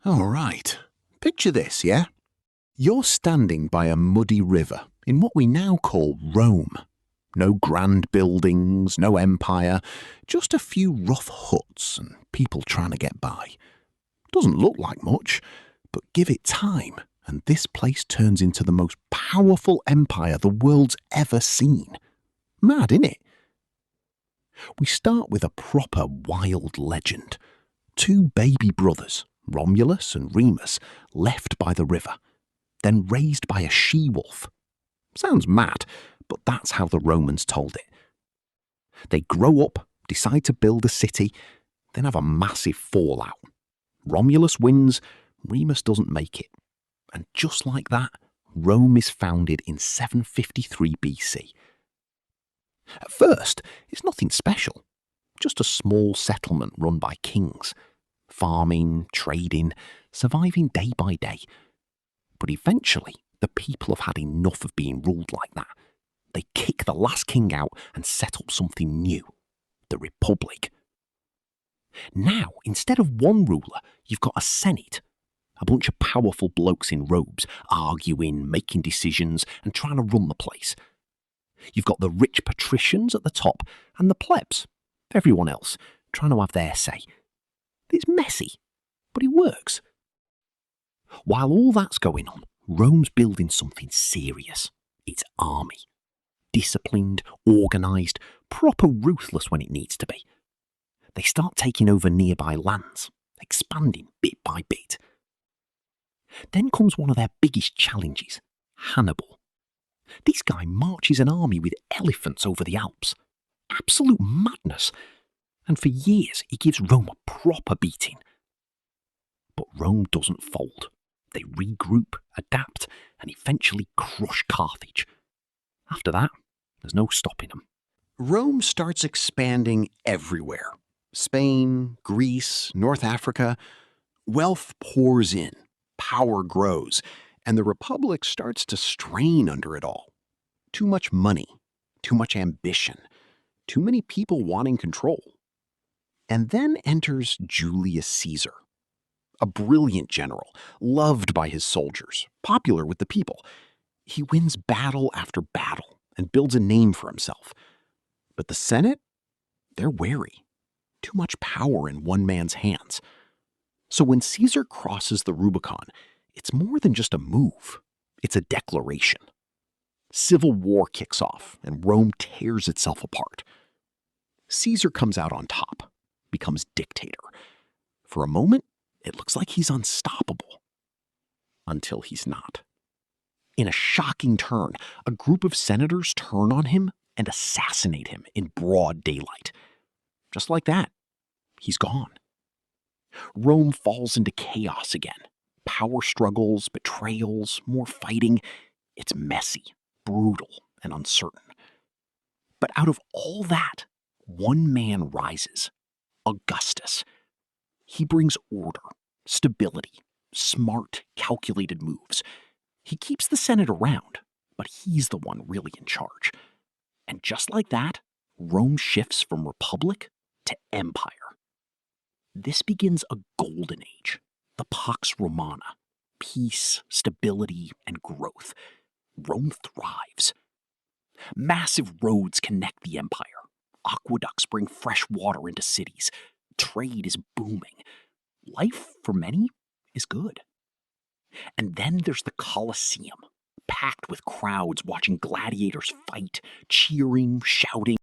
All right. Picture this, yeah? You're standing by a muddy river in what we now call Rome. No grand buildings, no empire, just a few rough huts and people trying to get by. Doesn't look like much, but give it time and this place turns into the most powerful empire the world's ever seen. Mad, innit? We start with a proper wild legend. Two baby brothers, Romulus and Remus, left by the river, then raised by a she-wolf. Sounds mad, but that's how the Romans told it. They grow up, decide to build a city, then have a massive fallout. Romulus wins, Remus doesn't make it. And just like that, Rome is founded in 753 BC. At first, it's nothing special. Just a small settlement run by kings. Farming, trading, surviving day by day. But eventually, the people have had enough of being ruled like that. They kick the last king out and set up something new. The Republic. Now, instead of one ruler, you've got a Senate. A bunch of powerful blokes in robes, arguing, making decisions, and trying to run the place. You've got the rich patricians at the top, and the plebs, everyone else, trying to have their say. It's messy, but it works. While all that's going on, Rome's building something serious. Its army. Disciplined, organised, proper ruthless when it needs to be. They start taking over nearby lands, expanding bit by bit. Then comes one of their biggest challenges, Hannibal. This guy marches an army with elephants over the Alps. Absolute madness. And for years he gives Rome a proper beating. But Rome doesn't fold. They regroup, adapt, and eventually crush Carthage. After that, there's no stopping them. Rome starts expanding everywhere. Spain, Greece, North Africa. Wealth pours in. Power grows, and the Republic starts to strain under it all. Too much money, too much ambition, too many people wanting control. And then enters Julius Caesar, a brilliant general, loved by his soldiers, popular with the people. He wins battle after battle and builds a name for himself. But the Senate, they're wary. Too much power in one man's hands. So when Caesar crosses the Rubicon, it's more than just a move. It's a declaration. Civil war kicks off, and Rome tears itself apart. Caesar comes out on top, becomes dictator. For a moment, it looks like he's unstoppable. Until he's not. In a shocking turn, a group of senators turn on him and assassinate him in broad daylight. Just like that, he's gone. Rome falls into chaos again. Power struggles, betrayals, more fighting. It's messy, brutal, and uncertain. But out of all that, one man rises. Augustus. He brings order, stability, smart, calculated moves. He keeps the Senate around, but he's the one really in charge. And just like that, Rome shifts from republic to empire. This begins a golden age, the Pax Romana, peace, stability, and growth. Rome thrives. Massive roads connect the empire. Aqueducts bring fresh water into cities. Trade is booming. Life, for many, is good. And then there's the Colosseum, packed with crowds watching gladiators fight, cheering, shouting.